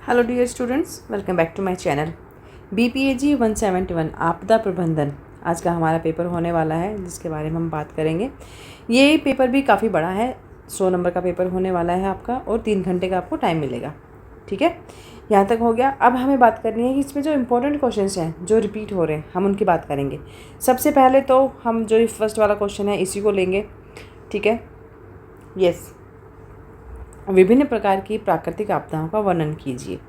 Hello dear students, welcome back to my channel. BPAG 171 आपदा प्रबंधन आज का हमारा पेपर होने वाला है, जिसके बारे में हम बात करेंगे। ये पेपर भी काफ़ी बड़ा है, 100 नंबर का पेपर होने वाला है आपका, और 3 घंटे का आपको टाइम मिलेगा। ठीक है, यहाँ तक हो गया। अब हमें बात करनी है कि इसमें जो इम्पोर्टेंट क्वेश्चंस हैं जो रिपीट हो रहे हैं, हम उनकी बात करेंगे। सबसे पहले तो हम जो फर्स्ट वाला क्वेश्चन है इसी को लेंगे। ठीक है, यस, विभिन्न प्रकार की प्राकृतिक आपदाओं का वर्णन कीजिए।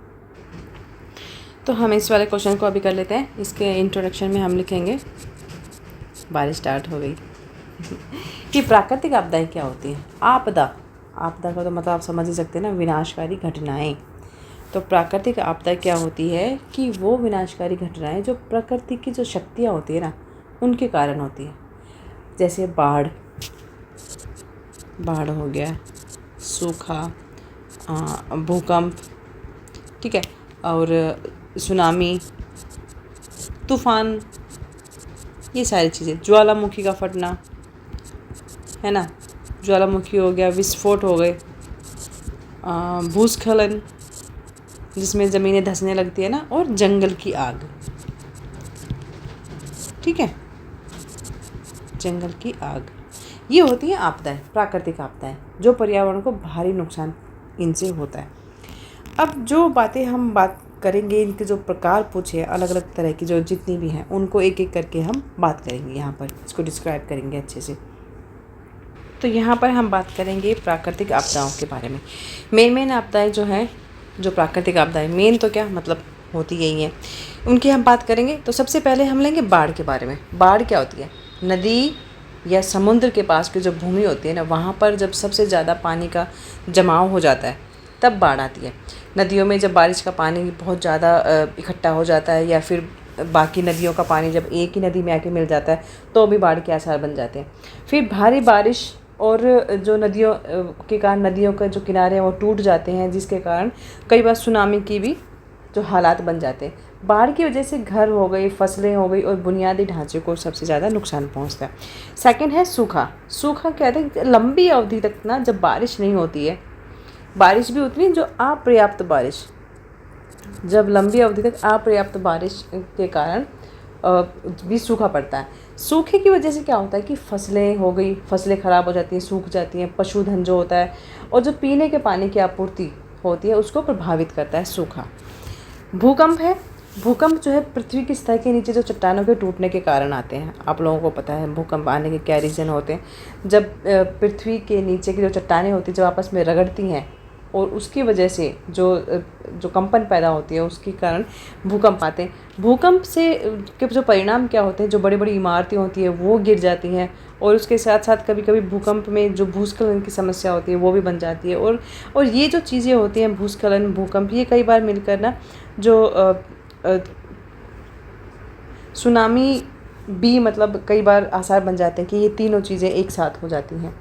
तो हम इस वाले क्वेश्चन को अभी कर लेते हैं। इसके इंट्रोडक्शन में हम लिखेंगे, बारिश स्टार्ट हो गई कि प्राकृतिक आपदाएं क्या होती हैं। आपदा का तो मतलब आप समझ ही सकते हैं ना, विनाशकारी घटनाएं। तो प्राकृतिक आपदा क्या होती है कि वो विनाशकारी घटनाएं जो प्रकृति की जो शक्तियाँ होती है ना, उनके कारण होती है। जैसे बाढ़ हो गया, सूखा, भूकंप, ठीक है, और सुनामी, तूफान, ये सारी चीज़ें। ज्वालामुखी का फटना है ना, ज्वालामुखी हो गया, विस्फोट हो गए, भूस्खलन जिसमें ज़मीनें धंसने लगती है ना, और जंगल की आग। ठीक है, जंगल की आग, ये होती है आपदाएं, प्राकृतिक आपदाएं जो पर्यावरण को भारी नुकसान इनसे होता है। अब जो बातें हम बात करेंगे, इनके जो प्रकार पूछे अलग अलग तरह की, जो जितनी भी हैं, उनको एक एक करके हम बात करेंगे। यहाँ पर इसको डिस्क्राइब करेंगे अच्छे से। तो यहाँ पर हम बात करेंगे प्राकृतिक आपदाओं के बारे में। मेन आपदाएं जो हैं, जो प्राकृतिक आपदाएं, मेन तो क्या मतलब होती यही हैं, उनकी हम बात करेंगे। तो सबसे पहले हम लेंगे बाढ़ के बारे में। बाढ़ क्या होती है? नदी या समुद्र के पास की जो भूमि होती है ना, वहाँ पर जब सबसे ज़्यादा पानी का जमाव हो जाता है तब बाढ़ आती है। नदियों में जब बारिश का पानी बहुत ज़्यादा इकट्ठा हो जाता है, या फिर बाकी नदियों का पानी जब एक ही नदी में आके मिल जाता है, तो भी बाढ़ के आसार बन जाते हैं। फिर भारी बारिश और जो नदियों के कारण नदियों के जो किनारे हैं वो टूट जाते हैं, जिसके कारण कई बार सुनामी की भी जो हालात बन जाते हैं। बाढ़ की वजह से घर हो गई, फसलें हो गई, और बुनियादी ढांचे को सबसे ज़्यादा नुकसान पहुंचता है। सेकंड है सूखा। सूखा क्या है? लंबी अवधि तक ना जब बारिश नहीं होती है, बारिश भी उतनी जो अपर्याप्त बारिश, जब लंबी अवधि तक अपर्याप्त बारिश के कारण भी सूखा पड़ता है। सूखे की वजह से क्या होता है कि फसलें हो गई, फसलें ख़राब हो जाती हैं, सूख जाती हैं, पशुधन जो होता है और जो पीने के पानी की आपूर्ति होती है, उसको प्रभावित करता है सूखा। भूकंप है। भूकंप जो है पृथ्वी की सतह के नीचे जो चट्टानों के टूटने के कारण आते हैं। आप लोगों को पता है भूकंप आने के क्या रीज़न होते हैं। जब पृथ्वी के नीचे की जो चट्टानें होती हैं, जब आपस में रगड़ती हैं, और उसकी वजह से जो कंपन पैदा होती है, उसके कारण भूकंप आते हैं। भूकंप से के जो परिणाम क्या होते हैं, जो बड़ी बड़ी इमारतें होती हैं वो गिर जाती हैं, और उसके साथ साथ कभी कभी भूकंप में जो भूस्खलन की समस्या होती है वो भी बन जाती है। और ये जो चीज़ें होती हैं, भूस्खलन, भूकंप, ये कई बार मिलकर ना जो सुनामी भी मतलब कई बार आसार बन जाते हैं कि ये तीनों चीज़ें एक साथ हो जाती हैं।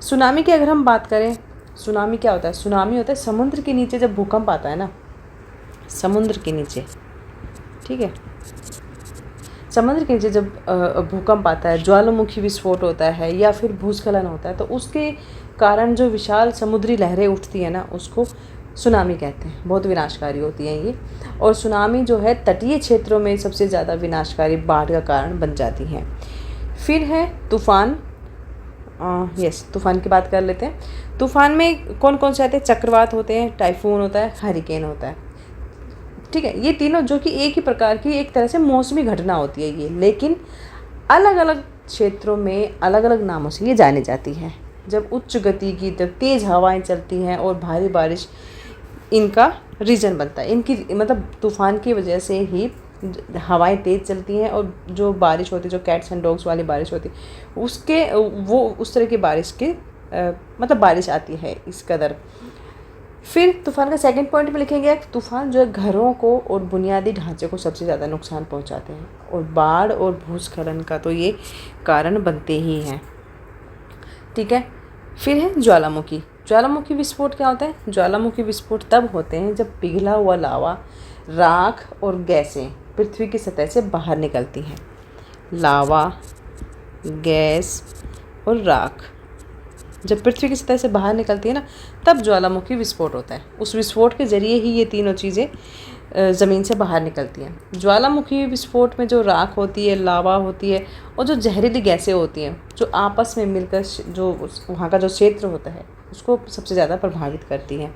सुनामी की अगर हम बात करें, सुनामी क्या होता है? सुनामी होता है समुद्र के नीचे जब भूकंप आता है ना, समुद्र के नीचे, ठीक है, समुद्र के नीचे जब भूकंप आता है, ज्वालामुखी विस्फोट होता है, या फिर भूस्खलन होता है, तो उसके कारण जो विशाल समुद्री लहरें उठती हैं ना, उसको सुनामी कहते हैं। बहुत विनाशकारी होती हैं ये। और सुनामी जो है तटीय क्षेत्रों में सबसे ज़्यादा विनाशकारी बाढ़ का कारण बन जाती हैं। फिर है तूफ़ान। यस, तूफ़ान की बात कर लेते हैं। तूफ़ान में कौन कौन से आते हैं? चक्रवात होते हैं, टाइफून होता है, हरिकेन होता है। ठीक है, ये तीनों जो कि एक ही प्रकार की एक तरह से मौसमी घटना होती है ये, लेकिन अलग अलग क्षेत्रों में अलग अलग नामों से ये जानी जाती है। जब उच्च गति की, जब तेज़ हवाएं चलती हैं और भारी बारिश इनका रीज़न बनता है। इनकी मतलब तूफ़ान की वजह से ही हवाएं तेज़ चलती हैं, और जो बारिश होती है, जो कैट्स एंड डॉग्स वाली बारिश होती है, उसके वो उस तरह की बारिश के मतलब बारिश आती है इस कदर। फिर तूफ़ान का सेकंड पॉइंट में लिखेंगे, तूफ़ान जो है घरों को और बुनियादी ढांचे को सबसे ज़्यादा नुकसान पहुंचाते हैं, और बाढ़ और भूस्खलन का तो ये कारण बनते ही हैं। ठीक है, फिर है ज्वालामुखी। ज्वालामुखी विस्फोट क्या होता है? ज्वालामुखी विस्फोट तब होते हैं जब पिघला हुआ लावा, राख और गैसें पृथ्वी की सतह से बाहर निकलती हैं। लावा, गैस और राख, जब पृथ्वी की सतह से बाहर निकलती है ना, तब ज्वालामुखी विस्फोट होता है। उस विस्फोट के ज़रिए ही ये तीनों चीज़ें ज़मीन से बाहर निकलती हैं। ज्वालामुखी विस्फोट में जो राख होती है, लावा होती है और जो जहरीली गैसें होती हैं, जो आपस में मिलकर जो वहाँ का जो क्षेत्र होता है उसको सबसे ज़्यादा प्रभावित करती हैं।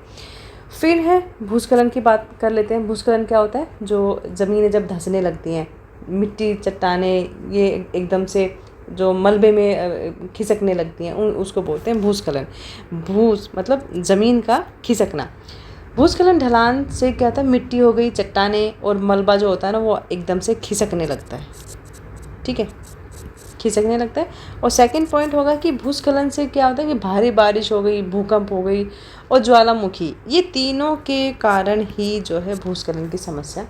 फिर है भूस्खलन की बात कर लेते हैं। भूस्खलन क्या होता है? जो ज़मीनें जब धंसने लगती हैं, मिट्टी चट्टानें ये एकदम से जो मलबे में खिसकने लगती हैं, उसको बोलते हैं भूस्खलन। भूस मतलब ज़मीन का खिसकना। भूस्खलन ढलान से क्या होता है? मिट्टी हो गई, चट्टानें और मलबा जो होता है ना, वो एकदम से खिसकने लगता है। ठीक है, खिसकने लगता है। और सेकंड पॉइंट होगा कि भूस्खलन से क्या होता है कि भारी बारिश हो गई, भूकंप हो गई और ज्वालामुखी, ये तीनों के कारण ही जो है भूस्खलन की समस्या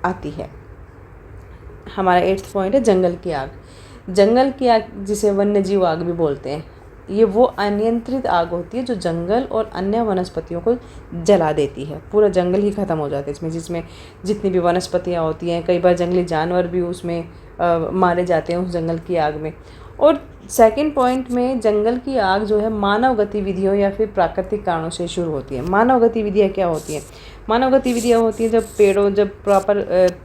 आती है। हमारा 8th पॉइंट है जंगल की आग। जंगल की आग, जिसे वन्यजीव आग भी बोलते हैं, ये वो अनियंत्रित आग होती है जो जंगल और अन्य वनस्पतियों को जला देती है। पूरा जंगल ही ख़त्म हो जाता है इसमें, जिसमें जितनी भी वनस्पतियाँ होती हैं, कई बार जंगली जानवर भी उसमें मारे जाते हैं उस जंगल की आग में। और सेकंड पॉइंट में जंगल की आग जो है मानव गतिविधियों या फिर प्राकृतिक कारणों से शुरू होती है। मानव गतिविधियाँ क्या होती हैं? मानव गतिविधियाँ होती हैं जब प्रॉपर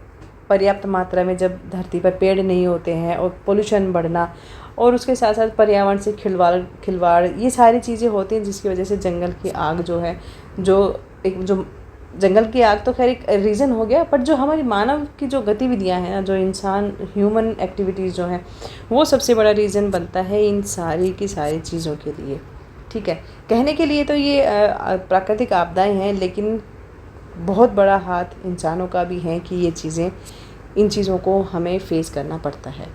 पर्याप्त मात्रा में जब धरती पर पेड़ नहीं होते हैं और पोल्यूशन बढ़ना, और उसके साथ साथ पर्यावरण से खिलवाड़, ये सारी चीज़ें होती हैं जिसकी वजह से जंगल की आग जो है, जो जंगल की आग तो खैर एक रीज़न हो गया, बट जो हमारी मानव की जो गतिविधियां हैं ना, जो इंसान ह्यूमन एक्टिविटीज़ जो हैं, वो सबसे बड़ा रीज़न बनता है इन सारी की सारी चीज़ों के लिए। ठीक है, कहने के लिए तो ये प्राकृतिक आपदाएं हैं, लेकिन बहुत बड़ा हाथ इंसानों का भी है कि इन चीज़ों को हमें फेस करना पड़ता है।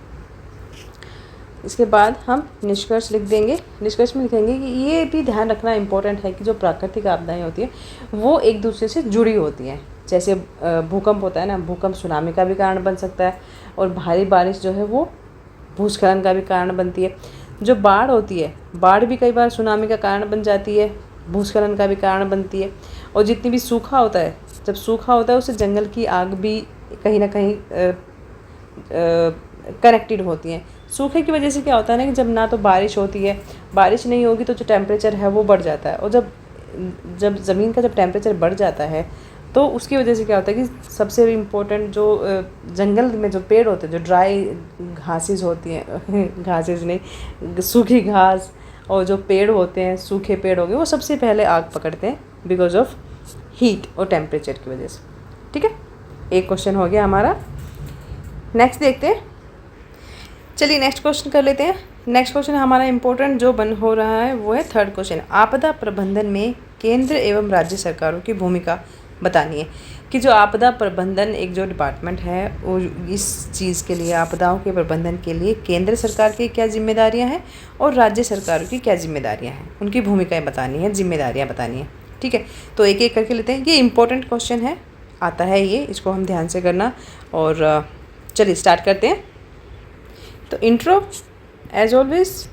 इसके बाद हम निष्कर्ष लिख देंगे। निष्कर्ष में लिखेंगे कि ये भी ध्यान रखना इम्पोर्टेंट है कि जो प्राकृतिक आपदाएं होती हैं वो एक दूसरे से जुड़ी होती हैं। जैसे भूकंप होता है ना, भूकंप सुनामी का भी कारण बन सकता है, और भारी बारिश जो है वो भूस्खलन का भी कारण बनती है। जो बाढ़ होती है, बाढ़ भी कई बार सुनामी का कारण बन जाती है, भूस्खलन का भी कारण बनती है। और जितनी भी सूखा होता है, जब सूखा होता है उससे जंगल की आग भी कहीं ना कहीं कनेक्टेड होती हैं। सूखे की वजह से क्या होता है ना कि जब ना तो बारिश होती है, बारिश नहीं होगी तो जो टेम्परेचर है वो बढ़ जाता है, और जब ज़मीन का जब टेम्परेचर बढ़ जाता है तो उसकी वजह से क्या होता है कि सबसे इम्पोर्टेंट जो जंगल में जो पेड़ होते हैं, जो ड्राई घासेस होती हैं घासेस नहीं, सूखी घास, और जो पेड़ होते हैं, सूखे पेड़ हो गए, वो सबसे पहले आग पकड़ते हैं बिकॉज ऑफ हीट और टेम्परेचर की वजह से। ठीक है, एक क्वेश्चन हो गया हमारा। नेक्स्ट देखते हैं, चलिए नेक्स्ट क्वेश्चन कर लेते हैं। नेक्स्ट क्वेश्चन हमारा इम्पोर्टेंट जो हो रहा है वो है 3rd क्वेश्चन। आपदा प्रबंधन में केंद्र एवं राज्य सरकारों की भूमिका बतानी है। कि जो आपदा प्रबंधन एक जो डिपार्टमेंट है, वो इस चीज़ के लिए, आपदाओं के प्रबंधन के लिए केंद्र सरकार की क्या जिम्मेदारियां हैं और राज्य सरकारों की क्या जिम्मेदारियां हैं, उनकी भूमिकाएं बतानी है, जिम्मेदारियां बतानी है। ठीक है, तो एक एक करके लेते हैं। ये इंपॉर्टेंट क्वेश्चन है, आता है ये, इसको हम ध्यान से करना। और चलिए स्टार्ट करते हैं। तो इंट्रो एज ऑलवेज,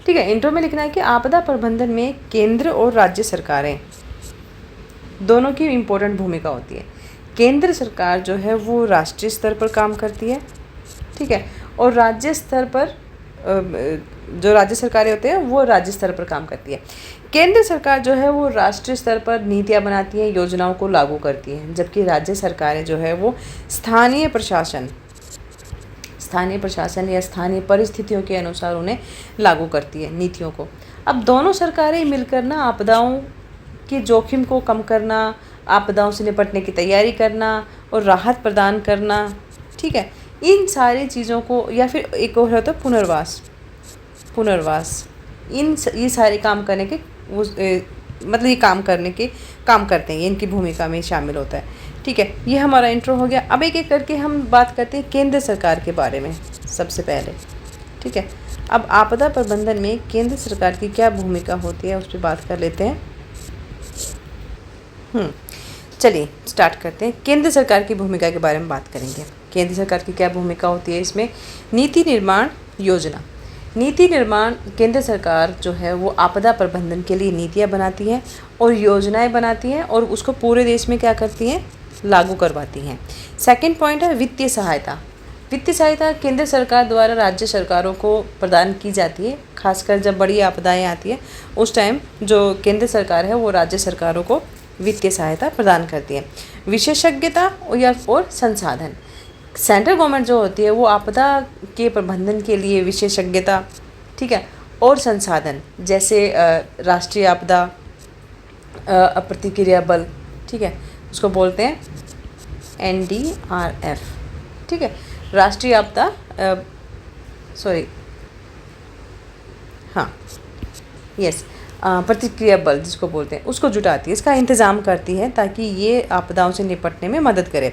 ठीक है, इंट्रो में लिखना है कि आपदा प्रबंधन में केंद्र और राज्य सरकारें दोनों की इम्पोर्टेंट भूमिका होती है। केंद्र सरकार जो है वो राष्ट्रीय स्तर पर काम करती है, ठीक है, और राज्य स्तर पर जो राज्य सरकारें होते हैं वो राज्य स्तर पर काम करती है। केंद्र सरकार जो है वो राष्ट्रीय स्तर पर नीतियाँ बनाती हैं, योजनाओं को लागू करती हैं, जबकि राज्य सरकारें जो है वो स्थानीय प्रशासन या स्थानीय परिस्थितियों के अनुसार उन्हें लागू करती है नीतियों को। अब दोनों सरकारें मिलकर ना आपदाओं के जोखिम को कम करना, आपदाओं से निपटने की तैयारी करना और राहत प्रदान करना, ठीक है, इन सारी चीज़ों को, या फिर एक और होता है पुनर्वास, ये सारे काम करने के मतलब ये काम करते हैं, ये इनकी भूमिका में शामिल होता है। ठीक है, ये हमारा इंट्रो हो गया। अब एक एक करके हम बात करते हैं केंद्र सरकार के बारे में सबसे पहले। ठीक है, अब आपदा प्रबंधन में केंद्र सरकार की क्या भूमिका होती है उस पर बात कर लेते हैं। चलिए स्टार्ट करते हैं। केंद्र सरकार की भूमिका के बारे में बात करेंगे। केंद्र सरकार की क्या भूमिका होती है इसमें? नीति निर्माण योजना। नीति निर्माण, केंद्र सरकार जो है वो आपदा प्रबंधन के लिए नीतियाँ बनाती है और योजनाएं बनाती हैं और उसको पूरे देश में क्या करती हैं, लागू करवाती हैं। सेकंड पॉइंट है वित्तीय सहायता। वित्तीय सहायता केंद्र सरकार द्वारा राज्य सरकारों को प्रदान की जाती है। खासकर जब बड़ी आपदाएं आती हैं उस टाइम जो केंद्र सरकार है वो राज्य सरकारों को वित्तीय सहायता प्रदान करती है। विशेषज्ञता और संसाधन, सेंट्रल गवर्नमेंट जो होती है वो आपदा के प्रबंधन के लिए विशेषज्ञता, ठीक है, और संसाधन जैसे राष्ट्रीय आपदा प्रतिक्रिया बल, ठीक है, उसको बोलते हैं NDRF, ठीक है, राष्ट्रीय आपदा प्रतिक्रिया बल जिसको बोलते हैं, उसको जुटाती है, इसका इंतज़ाम करती है ताकि ये आपदाओं से निपटने में मदद करे।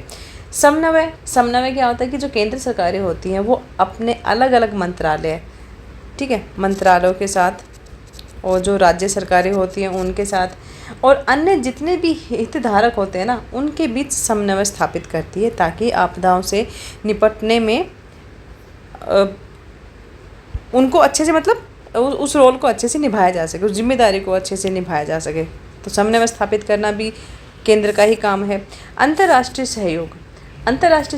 समन्वय क्या होता है कि जो केंद्र सरकारें होती हैं वो अपने अलग अलग मंत्रालय, ठीक है, मंत्रालयों के साथ और जो राज्य सरकारें होती हैं उनके साथ और अन्य जितने भी हितधारक होते हैं ना उनके बीच समन्वय स्थापित करती है ताकि आपदाओं से निपटने में उनको अच्छे से, मतलब उस रोल को अच्छे से निभाया जा सके, उस जिम्मेदारी को अच्छे से निभाया जा सके। तो समन्वय स्थापित करना भी केंद्र का ही काम है। अंतर्राष्ट्रीय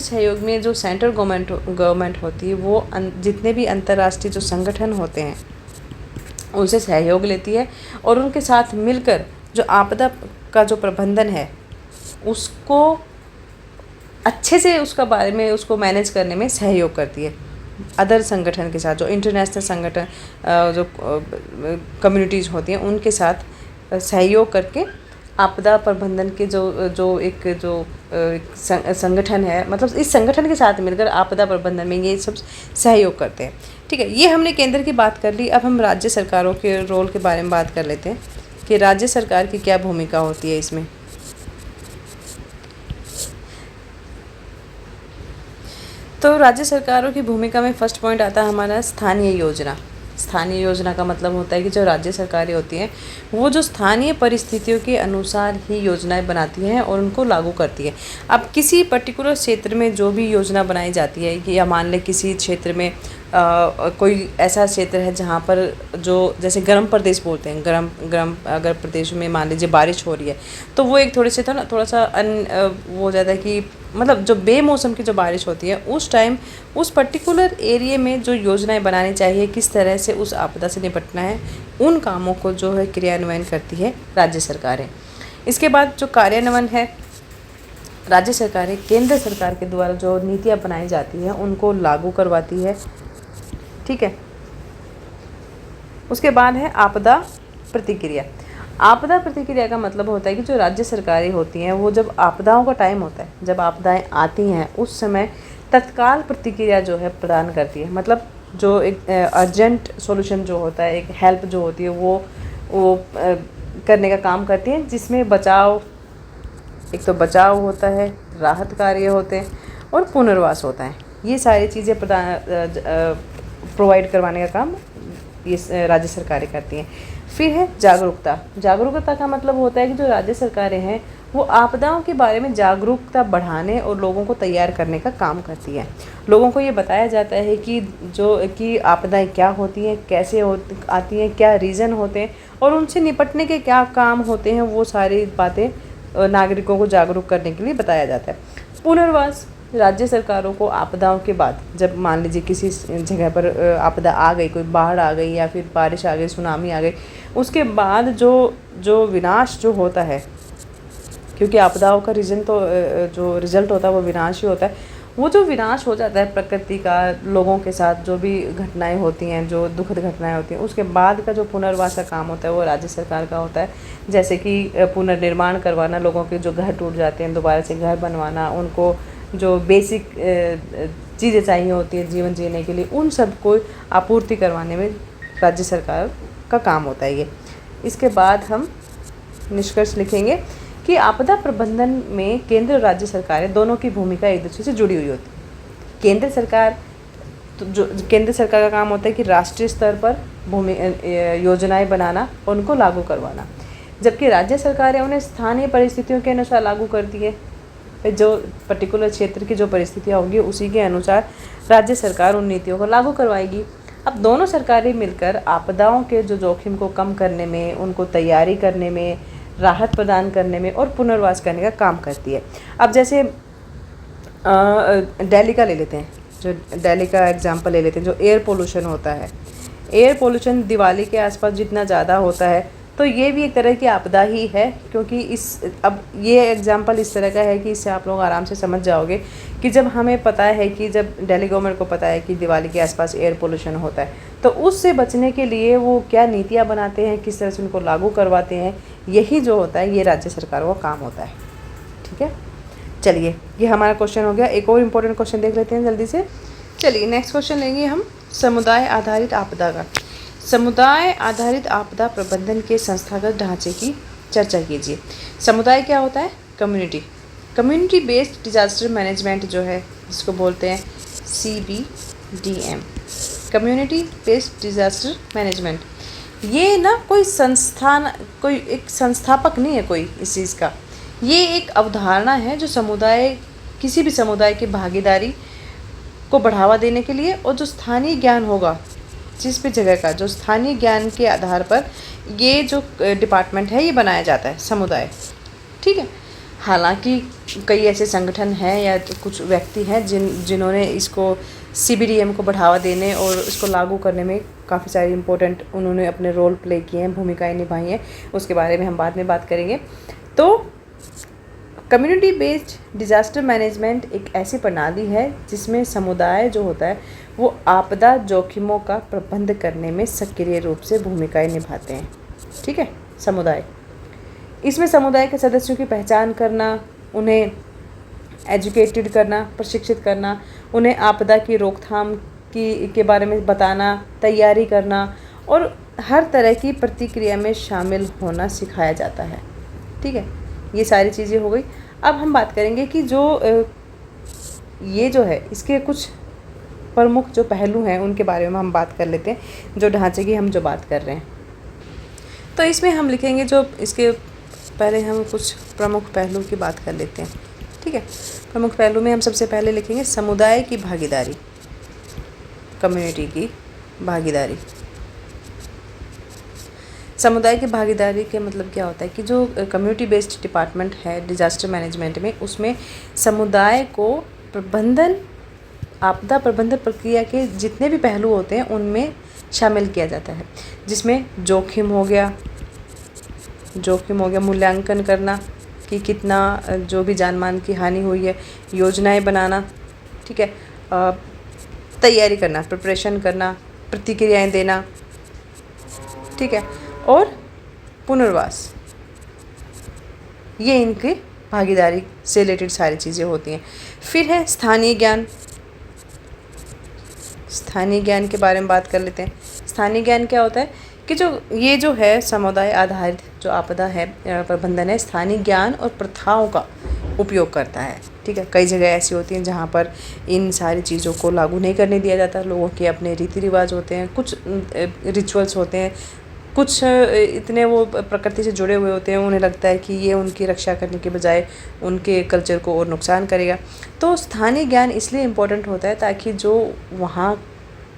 सहयोग में जो सेंट्रल गवर्नमेंट होती है वो जितने भी अंतर्राष्ट्रीय जो संगठन होते हैं उनसे सहयोग लेती है और उनके साथ मिलकर जो आपदा का जो प्रबंधन है उसको अच्छे से उसका बारे में उसको मैनेज करने में सहयोग करती है अदर संगठन के साथ, जो इंटरनेशनल संगठन जो कम्युनिटीज़ होती हैं उनके साथ सहयोग करके आपदा प्रबंधन के जो एक संगठन है, मतलब इस संगठन के साथ मिलकर आपदा प्रबंधन में ये सब सहयोग करते हैं। ठीक है, ये हमने केंद्र की बात कर ली। अब हम राज्य सरकारों के रोल के बारे में बात कर लेते हैं कि राज्य सरकार की क्या भूमिका होती है इसमें। तो राज्य सरकारों की भूमिका में फर्स्ट पॉइंट आता है हमारा स्थानीय योजना। स्थानीय योजना का मतलब होता है कि जो राज्य सरकारें होती हैं वो जो स्थानीय परिस्थितियों के अनुसार ही योजनाएं बनाती हैं और उनको लागू करती है। अब किसी पर्टिकुलर क्षेत्र में जो भी योजना बनाई जाती है कि या मान लें किसी क्षेत्र में कोई ऐसा क्षेत्र है जहाँ पर जो जैसे गर्म प्रदेश बोलते हैं, गर्म अगर प्रदेश में मान लीजिए बारिश हो रही है तो वो एक थोड़ा सा वो हो जाता है कि मतलब जो बेमौसम की जो बारिश होती है उस टाइम उस पर्टिकुलर एरिया में जो योजनाएं बनानी चाहिए, किस तरह से उस आपदा से निपटना है, उन कामों को जो है क्रियान्वयन करती है राज्य सरकारें। इसके बाद जो कार्यान्वयन है, राज्य सरकारें केंद्र सरकार के द्वारा जो नीतियाँ बनाई जाती हैं उनको लागू करवाती है। ठीक है, उसके बाद है आपदा प्रतिक्रिया। आपदा प्रतिक्रिया का मतलब होता है कि जो राज्य सरकारें होती हैं वो जब आपदाओं का टाइम होता है, जब आपदाएं आती हैं उस समय तत्काल प्रतिक्रिया जो है प्रदान करती है। मतलब जो एक अर्जेंट सॉल्यूशन जो होता है, एक हेल्प जो होती है वो करने का काम करती है, जिसमें बचाव, एक तो बचाव होता है, राहत कार्य होते हैं और पुनर्वास होता है। ये सारी चीज़ें प्रोवाइड करवाने का काम ये राज्य सरकारें करती हैं। फिर है जागरूकता। जागरूकता का मतलब होता है कि जो राज्य सरकारें हैं वो आपदाओं के बारे में जागरूकता बढ़ाने और लोगों को तैयार करने का काम करती है। लोगों को ये बताया जाता है कि आपदाएं क्या होती हैं, कैसे आती हैं, क्या रीज़न होते हैं और उनसे निपटने के क्या काम होते हैं, वो सारी बातें नागरिकों को जागरूक करने के लिए बताया जाता है। पुनर्वास, राज्य सरकारों को आपदाओं के बाद, जब मान लीजिए किसी जगह पर आपदा आ गई, कोई बाढ़ आ गई या फिर बारिश आ गई, सुनामी आ गई, उसके बाद जो विनाश जो होता है, क्योंकि आपदाओं का जो रिजल्ट होता है वो विनाश ही होता है, वो जो विनाश हो जाता है प्रकृति का, लोगों के साथ जो भी घटनाएं होती हैं, जो दुखद घटनाएं होती हैं, उसके बाद का जो पुनर्वास का काम होता है वो राज्य सरकार का होता है। जैसे कि पुनर्निर्माण करवाना, लोगों के जो घर टूट जाते हैं दोबारा से घर बनवाना, उनको जो बेसिक चीज़ें चाहिए होती हैं जीवन जीने के लिए, उन सब को आपूर्ति करवाने में राज्य सरकार का काम होता है ये। इसके बाद हम निष्कर्ष लिखेंगे कि आपदा प्रबंधन में केंद्र और राज्य सरकारें दोनों की भूमिका एक दूसरे से जुड़ी हुई होती है। केंद्र सरकार का काम होता है कि राष्ट्रीय स्तर पर योजनाएं बनाना और उनको लागू करवाना, जबकि राज्य सरकारें उन्हें स्थानीय परिस्थितियों के अनुसार लागू करती है। जो पर्टिकुलर क्षेत्र की जो परिस्थितियाँ होंगी उसी के अनुसार राज्य सरकार उन नीतियों को लागू करवाएगी। अब दोनों सरकारें मिलकर आपदाओं के जो जोखिम को कम करने में, उनको तैयारी करने में, राहत प्रदान करने में और पुनर्वास करने का काम करती है। अब जैसे दिल्ली का ले लेते हैं। जो दिल्ली का एग्जांपल ले लेते हैं, जो एयर पोल्यूशन होता है, एयर पोल्यूशन दिवाली के आसपास जितना ज़्यादा होता है तो ये भी एक तरह की आपदा ही है, क्योंकि अब ये एग्जांपल इस तरह का है कि इससे आप लोग आराम से समझ जाओगे कि जब हमें पता है कि जब दिल्ली गवर्नमेंट को पता है कि दिवाली के आसपास एयर पोल्यूशन होता है, तो उससे बचने के लिए वो क्या नीतियाँ बनाते हैं, किस तरह से उनको लागू करवाते हैं, यही जो होता है ये राज्य सरकारों का काम होता है। ठीक है, चलिए ये हमारा क्वेश्चन हो गया। एक और इम्पोर्टेंट क्वेश्चन देख लेते हैं जल्दी से। चलिए नेक्स्ट क्वेश्चन लेंगे हम समुदाय आधारित आपदा का। समुदाय आधारित आपदा प्रबंधन के संस्थागत ढांचे की चर्चा कीजिए। समुदाय क्या होता है? Community. Community based disaster management जो है, जिसको बोलते हैं CBDM, community based disaster management, ये ना कोई संस्थान, कोई एक संस्थापक नहीं है कोई इस चीज़ का। ये एक अवधारणा है जो समुदाय, किसी भी समुदाय की भागीदारी को बढ़ावा देने के लिए, और जो स्थानीय ज्ञान होगा जिस भी जगह का, जो स्थानीय ज्ञान के आधार पर ये जो डिपार्टमेंट है ये बनाया जाता है, समुदाय। ठीक है, हालांकि कई ऐसे संगठन हैं या कुछ व्यक्ति हैं जिन्होंने इसको CBDM को बढ़ावा देने और इसको लागू करने में काफ़ी सारी इम्पोर्टेंट उन्होंने अपने रोल प्ले किए हैं, भूमिकाएं निभाई हैं। उसके बारे में हम बाद में बात करेंगे। तो कम्युनिटी बेस्ड डिज़ास्टर मैनेजमेंट एक ऐसी प्रणाली है जिसमें समुदाय जो होता है वो आपदा जोखिमों का प्रबंध करने में सक्रिय रूप से भूमिकाएं निभाते हैं। ठीक है, समुदाय, इसमें समुदाय के सदस्यों की पहचान करना, उन्हें एजुकेटेड करना, प्रशिक्षित करना, उन्हें आपदा की रोकथाम के बारे में बताना, तैयारी करना और हर तरह की प्रतिक्रिया में शामिल होना सिखाया जाता है। ठीक है, ये सारी चीज़ें हो गई। अब हम बात करेंगे कि जो ये जो है इसके कुछ प्रमुख जो पहलू हैं उनके बारे में हम बात कर लेते हैं, जो ढांचे की हम जो बात कर रहे हैं। तो इसमें हम लिखेंगे, जो इसके पहले हम कुछ प्रमुख पहलू की बात कर लेते हैं। ठीक है, प्रमुख पहलू में हम सबसे पहले लिखेंगे समुदाय की भागीदारी, कम्युनिटी की भागीदारी। समुदाय की भागीदारी के मतलब क्या होता है कि जो कम्युनिटी बेस्ड डिपार्टमेंट है डिज़ास्टर मैनेजमेंट में, उसमें समुदाय को प्रबंधन, आपदा प्रबंधन प्रक्रिया के जितने भी पहलू होते हैं उनमें शामिल किया जाता है, जिसमें जोखिम हो गया, मूल्यांकन करना कि कितना जो भी जान मान की हानि हुई है, योजनाएं बनाना, ठीक है, तैयारी करना, प्रिपरेशन करना, प्रतिक्रियाएं देना, ठीक है, और पुनर्वास, ये इनकी भागीदारी से रिलेटेड सारी चीज़ें होती हैं। फिर है स्थानीय ज्ञान। स्थानीय ज्ञान के बारे में बात कर लेते हैं। स्थानीय ज्ञान क्या होता है कि ये जो है समुदाय आधारित जो आपदा है प्रबंधन है, स्थानीय ज्ञान और प्रथाओं का उपयोग करता है। ठीक है, कई जगह ऐसी होती हैं जहाँ पर इन सारी चीज़ों को लागू नहीं करने दिया जाता। लोगों के अपने रीति रिवाज होते हैं, कुछ रिचुअल्स होते हैं, कुछ इतने वो प्रकृति से जुड़े हुए होते हैं, उन्हें लगता है कि ये उनकी रक्षा करने के बजाय उनके कल्चर को और नुकसान करेगा। तो स्थानीय ज्ञान इसलिए इम्पोर्टेंट होता है ताकि जो वहाँ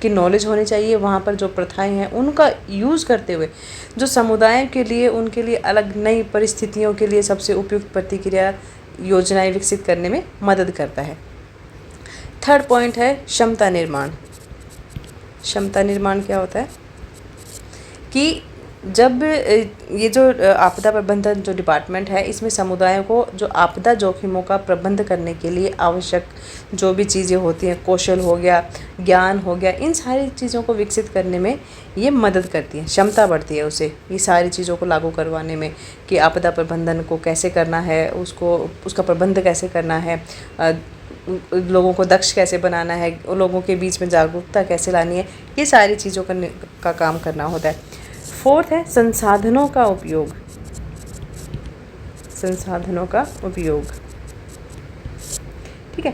की नॉलेज होनी चाहिए, वहाँ पर जो प्रथाएं हैं उनका यूज़ करते हुए जो समुदाय के लिए, उनके लिए अलग नई परिस्थितियों के लिए सबसे उपयुक्त प्रतिक्रिया योजनाएं विकसित करने में मदद करता है। थर्ड पॉइंट है क्षमता निर्माण। क्षमता निर्माण क्या होता है कि जब ये जो आपदा प्रबंधन जो डिपार्टमेंट है, इसमें समुदायों को जो आपदा जोखिमों का प्रबंध करने के लिए आवश्यक जो भी चीज़ें होती हैं, कौशल हो गया, ज्ञान हो गया, इन सारी चीज़ों को विकसित करने में ये मदद करती है, क्षमता बढ़ती है उसे ये सारी चीज़ों को लागू करवाने में, कि आपदा प्रबंधन को कैसे करना है, उसका प्रबंध कैसे करना है, लोगों को दक्ष कैसे बनाना है, लोगों के बीच में जागरूकता कैसे लानी है, ये सारी चीज़ों का काम करना होता है। फोर्थ है संसाधनों का उपयोग। संसाधनों का उपयोग, ठीक है।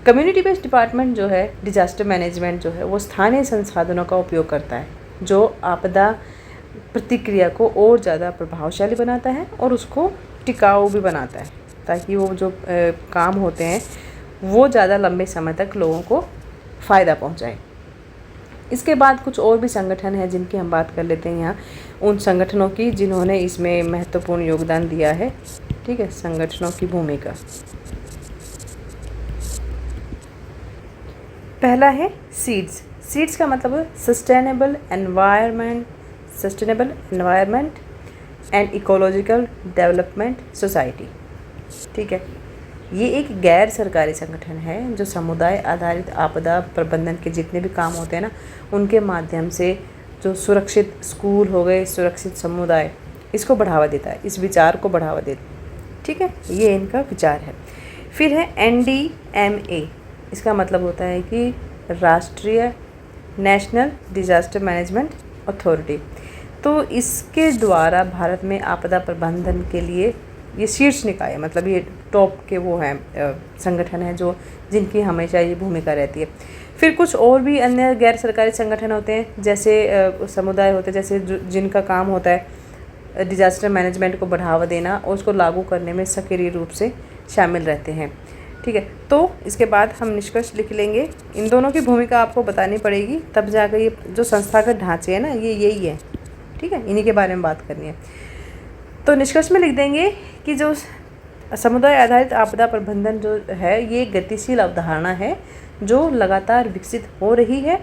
कम्युनिटी बेस्ड डिपार्टमेंट जो है डिजास्टर मैनेजमेंट जो है वो स्थानीय संसाधनों का उपयोग करता है, जो आपदा प्रतिक्रिया को और ज़्यादा प्रभावशाली बनाता है और उसको टिकाऊ भी बनाता है, ताकि वो जो काम होते हैं वो ज़्यादा लंबे समय तक लोगों को फ़ायदा पहुँचाए। इसके बाद कुछ और भी संगठन हैं जिनकी हम बात कर लेते हैं यहाँ, उन संगठनों की जिन्होंने इसमें महत्वपूर्ण योगदान दिया है। ठीक है, संगठनों की भूमिका। पहला है सीड्स। सीड्स का मतलब है sustainable environment and ecological development society. ठीक है, ये एक गैर सरकारी संगठन है जो समुदाय आधारित आपदा प्रबंधन के जितने भी काम होते हैं ना, उनके माध्यम से जो सुरक्षित स्कूल हो गए, सुरक्षित समुदाय, इसको बढ़ावा देता है, इस विचार को बढ़ावा देता है। ठीक है, ये इनका विचार है। फिर है NDMA। इसका मतलब होता है कि राष्ट्रीय नेशनल डिजास्टर मैनेजमेंट अथॉरिटी। तो इसके द्वारा भारत में आपदा प्रबंधन के लिए ये शीर्ष निकाय है, मतलब ये टॉप के वो हैं संगठन है जो जिनकी हमेशा ये भूमिका रहती है। फिर कुछ और भी अन्य गैर सरकारी संगठन होते हैं, जैसे समुदाय होते हैं, जैसे जिनका काम होता है डिजास्टर मैनेजमेंट को बढ़ावा देना और उसको लागू करने में सक्रिय रूप से शामिल रहते हैं। ठीक है, तो इसके बाद हम निष्कर्ष लिख लेंगे। इन दोनों की भूमिका आपको बतानी पड़ेगी, तब जाकर ये जो संस्थागत ढांचे हैं ना, ये यही है। ठीक है, इन्हीं के बारे में बात करनी है। तो निष्कर्ष में लिख देंगे कि जो समुदाय आधारित आपदा प्रबंधन जो है, ये गतिशील अवधारणा है जो लगातार विकसित हो रही है,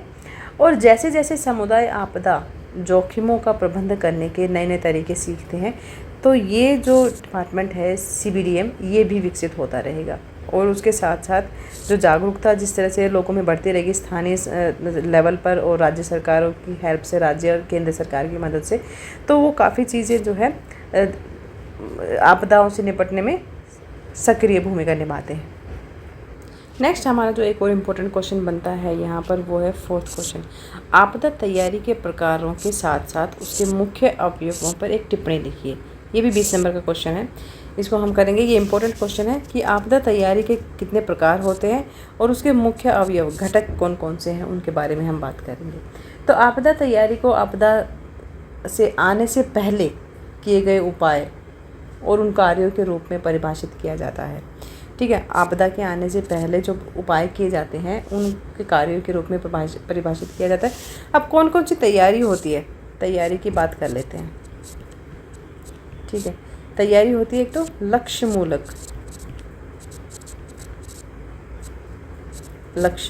और जैसे जैसे समुदाय आपदा जोखिमों का प्रबंधन करने के नए नए तरीके सीखते हैं, तो ये जो डिपार्टमेंट है CBDM, ये भी विकसित होता रहेगा। और उसके साथ साथ जो जागरूकता जिस तरह से लोगों में बढ़ती रहेगी स्थानीय लेवल पर और राज्य सरकारों की हेल्प से, राज्य और केंद्र सरकार की मदद से, तो वो काफ़ी चीज़ें जो है आपदाओं से निपटने में सक्रिय भूमिका निभाते हैं। नेक्स्ट हमारा जो एक और इम्पोर्टेंट क्वेश्चन बनता है यहाँ पर, वो है 4th क्वेश्चन। आपदा तैयारी के प्रकारों के साथ साथ उसके मुख्य अवयवों पर एक टिप्पणी लिखिए। ये भी 20 नंबर का क्वेश्चन है, इसको हम करेंगे। ये इंपॉर्टेंट क्वेश्चन है कि आपदा तैयारी के कितने प्रकार होते हैं और उसके मुख्य अवयव घटक कौन कौन से हैं, उनके बारे में हम बात करेंगे। तो आपदा तैयारी को आपदा से आने से पहले किए गए उपाय और उन कार्यों के रूप में परिभाषित किया जाता है। ठीक है, आपदा के आने से पहले जो उपाय किए जाते हैं उनके कार्यों के रूप में परिभाषित किया जाता है। अब कौन कौन सी तैयारी होती है, तैयारी की बात कर लेते हैं। ठीक है, तैयारी होती है एक तो लक्ष्य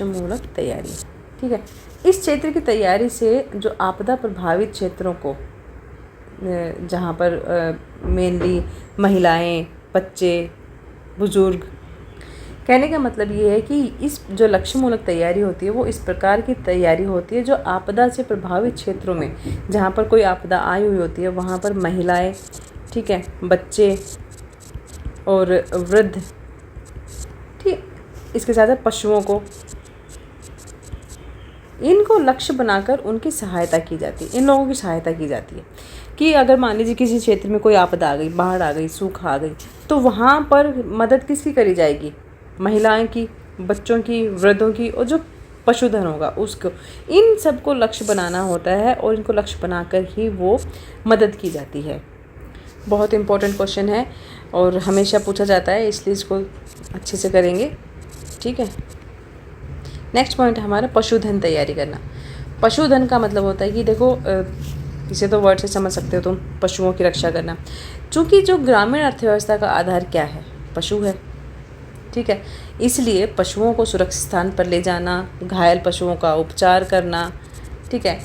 मूलक तैयारी। ठीक है, इस क्षेत्र की तैयारी से जो आपदा प्रभावित क्षेत्रों को, जहाँ पर मेनली महिलाएं, बच्चे, बुजुर्ग, कहने का मतलब ये है कि इस जो लक्ष्य मूलक तैयारी होती है वो इस प्रकार की तैयारी होती है जो आपदा से प्रभावित क्षेत्रों में, जहाँ पर कोई आपदा आई हुई होती है, वहाँ पर महिलाएं, ठीक है, बच्चे और वृद्ध, ठीक, इसके साथ साथ पशुओं को, इनको लक्ष्य बनाकर उनकी सहायता की जाती है। इन लोगों की सहायता की जाती है कि अगर मान लीजिए किसी क्षेत्र में कोई आपदा आ गई, बाढ़ आ गई, सूखा आ गई, तो वहाँ पर मदद किसकी करी जाएगी? महिलाएं की, बच्चों की, वृद्धों की, और जो पशुधन होगा उसको, इन सबको लक्ष्य बनाना होता है और इनको लक्ष्य बनाकर ही वो मदद की जाती है। बहुत इम्पोर्टेंट क्वेश्चन है और हमेशा पूछा जाता है, इसलिए इसको अच्छे से करेंगे। ठीक है, नेक्स्ट पॉइंट हमारा पशुधन तैयारी करना। पशुधन का मतलब होता है कि देखो, इसे तो वर्ड से समझ सकते हो तुम, पशुओं की रक्षा करना। चूँकि जो ग्रामीण अर्थव्यवस्था का आधार क्या है? पशु है। ठीक है, इसलिए पशुओं को सुरक्षित स्थान पर ले जाना, घायल पशुओं का उपचार करना, ठीक है,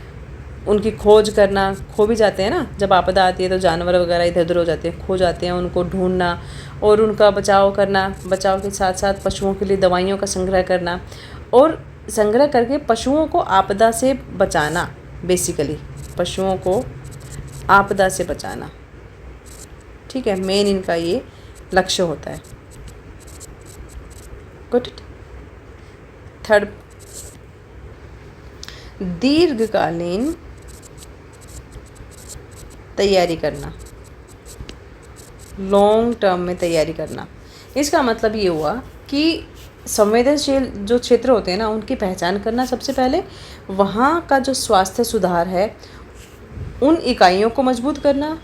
उनकी खोज करना, खो भी जाते हैं ना जब आपदा आती है तो जानवर वगैरह इधर उधर हो जाते हैं, खो जाते हैं, उनको ढूंढना और उनका बचाव करना, बचाव के साथ साथ पशुओं के लिए दवाइयों का संग्रह करना और संग्रह करके पशुओं को आपदा से बचाना। बेसिकली पशुओं को आपदा से बचाना, ठीक है, मेन इनका ये लक्ष्य होता है। गुड। थर्ड, दीर्घकालीन तैयारी करना, लॉन्ग टर्म में तैयारी करना। इसका मतलब ये हुआ कि संवेदनशील जो क्षेत्र होते हैं ना, उनकी पहचान करना सबसे पहले, वहाँ का जो स्वास्थ्य सुधार है उन इकाइयों को मजबूत करना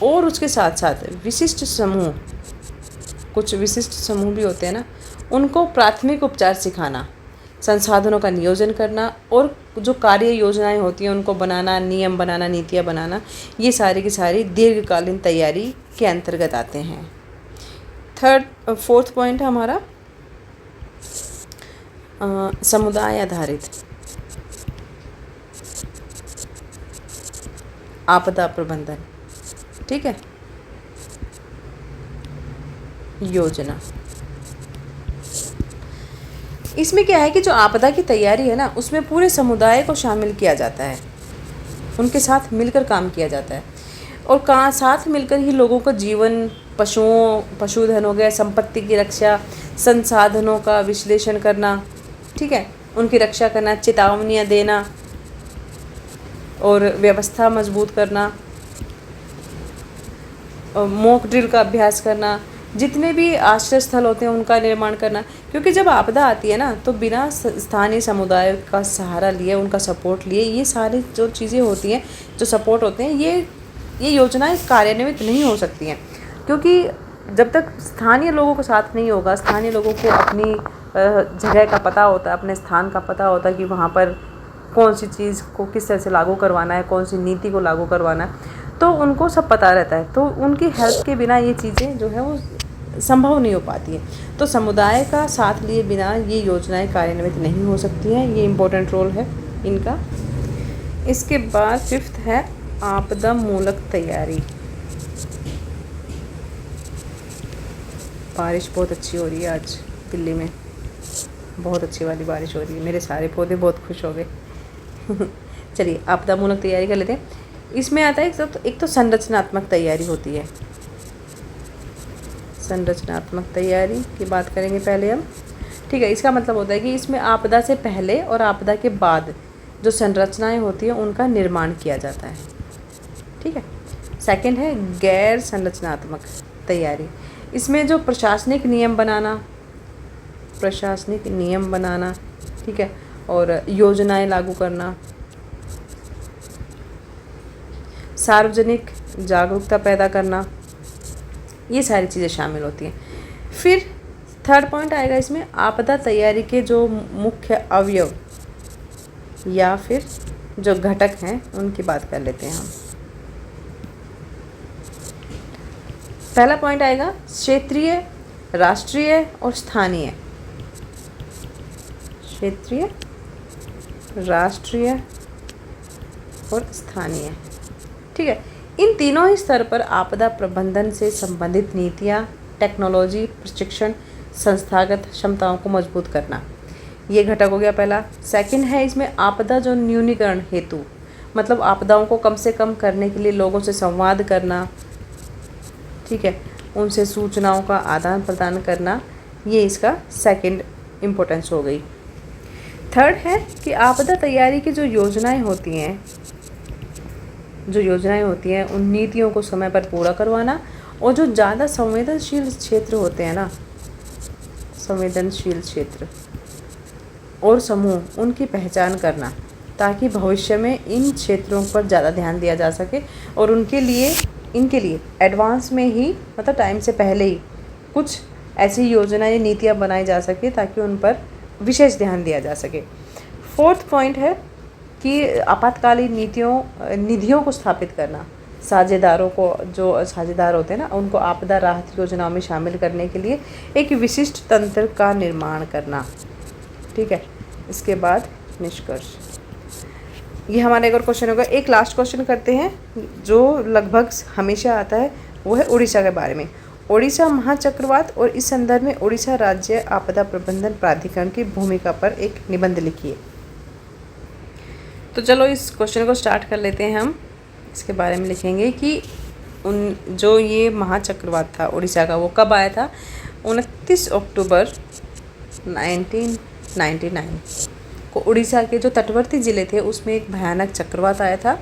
और उसके साथ साथ विशिष्ट समूह, कुछ विशिष्ट समूह भी होते हैं ना, उनको प्राथमिक उपचार सिखाना, संसाधनों का नियोजन करना और जो कार्य योजनाएं होती हैं उनको बनाना, नियम बनाना, नीतियाँ बनाना, ये सारी की सारी दीर्घकालीन तैयारी के अंतर्गत आते हैं। फोर्थ पॉइंट हमारा समुदाय आधारित आपदा प्रबंधन, ठीक है, योजना। इसमें क्या है कि जो आपदा की तैयारी है ना, उसमें पूरे समुदाय को शामिल किया जाता है, उनके साथ मिलकर काम किया जाता है, और कहाँ साथ मिलकर ही लोगों का जीवन, पशुधन हो गया, संपत्ति की रक्षा, संसाधनों का विश्लेषण करना, ठीक है, उनकी रक्षा करना, चेतावनियाँ देना और व्यवस्था मजबूत करना, मॉक ड्रिल का अभ्यास करना, जितने भी आश्रय स्थल होते हैं उनका निर्माण करना। क्योंकि जब आपदा आती है ना, तो बिना स्थानीय समुदाय का सहारा लिए, उनका सपोर्ट लिए, ये सारी जो चीज़ें होती हैं, जो सपोर्ट होते हैं, ये योजनाएं कार्यान्वित नहीं हो सकती हैं। क्योंकि जब तक स्थानीय लोगों को साथ नहीं होगा, स्थानीय लोगों को अपनी जगह का पता होता है, अपने स्थान का पता होता है कि वहाँ पर कौन सी चीज़ को किस तरह से लागू करवाना है, कौन सी नीति को लागू करवाना है, तो उनको सब पता रहता है। तो उनकी हेल्प के बिना ये चीज़ें जो है वो संभव नहीं हो पाती है। तो समुदाय का साथ लिए बिना ये योजनाएं कार्यान्वित नहीं हो सकती हैं। ये इम्पोर्टेंट रोल है इनका। इसके बाद 5th है आपदा मूलक तैयारी। बारिश बहुत अच्छी हो रही है आज दिल्ली में, बहुत अच्छी वाली बारिश हो रही है, मेरे सारे पौधे बहुत खुश हो गए। चलिए आपदा मूलक तैयारी कर लेते हैं। इसमें आता है एक तो संरचनात्मक तैयारी होती है। संरचनात्मक तैयारी की बात करेंगे पहले हम, ठीक है। इसका मतलब होता है कि इसमें आपदा से पहले और आपदा के बाद जो संरचनाएं होती हैं उनका निर्माण किया जाता है, ठीक है। सेकंड है गैर संरचनात्मक तैयारी। इसमें जो प्रशासनिक नियम बनाना, ठीक है, और योजनाएं लागू करना, सार्वजनिक जागरूकता पैदा करना, ये सारी चीज़ें शामिल होती हैं। फिर 3rd पॉइंट आएगा इसमें, आपदा तैयारी के जो मुख्य अवयव या फिर जो घटक हैं उनकी बात कर लेते हैं हम। पहला पॉइंट आएगा क्षेत्रीय, राष्ट्रीय और स्थानीय। क्षेत्रीय, राष्ट्रीय और स्थानीय, ठीक है। इन तीनों ही स्तर पर आपदा प्रबंधन से संबंधित नीतियाँ, टेक्नोलॉजी, प्रशिक्षण, संस्थागत क्षमताओं को मजबूत करना, ये घटक हो गया पहला। सेकंड है इसमें आपदा जो न्यूनीकरण हेतु, मतलब आपदाओं को कम से कम करने के लिए लोगों से संवाद करना, ठीक है, उनसे सूचनाओं का आदान प्रदान करना, ये इसका सेकंड इम्पोर्टेंस हो गई। 3rd है कि आपदा तैयारी की जो योजनाएं होती हैं उन नीतियों को समय पर पूरा करवाना, और जो ज़्यादा संवेदनशील क्षेत्र होते हैं ना, संवेदनशील क्षेत्र और समूह, उनकी पहचान करना, ताकि भविष्य में इन क्षेत्रों पर ज़्यादा ध्यान दिया जा सके और इनके लिए एडवांस में ही, मतलब टाइम से पहले ही कुछ ऐसी योजनाएं, नीतियाँ बनाई जा सके ताकि उन पर विशेष ध्यान दिया जा सके। 4th पॉइंट है कि आपातकालीन निधियों को स्थापित करना, साझेदारों को, जो साझेदार होते हैं ना, उनको आपदा राहत योजनाओं में शामिल करने के लिए एक विशिष्ट तंत्र का निर्माण करना, ठीक है। इसके बाद निष्कर्ष, ये हमारा एक और क्वेश्चन होगा। एक लास्ट क्वेश्चन करते हैं जो लगभग हमेशा आता है, वो है उड़ीसा के बारे में। ओडिशा महाचक्रवात और इस संदर्भ में ओडिशा राज्य आपदा प्रबंधन प्राधिकरण की भूमिका पर एक निबंध लिखिए। तो चलो इस क्वेश्चन को स्टार्ट कर लेते हैं हम। इसके बारे में लिखेंगे कि जो ये महाचक्रवात था उड़ीसा का, वो कब आया था? 29 अक्टूबर 1999 को उड़ीसा के जो तटवर्ती ज़िले थे उसमें एक भयानक चक्रवात आया था।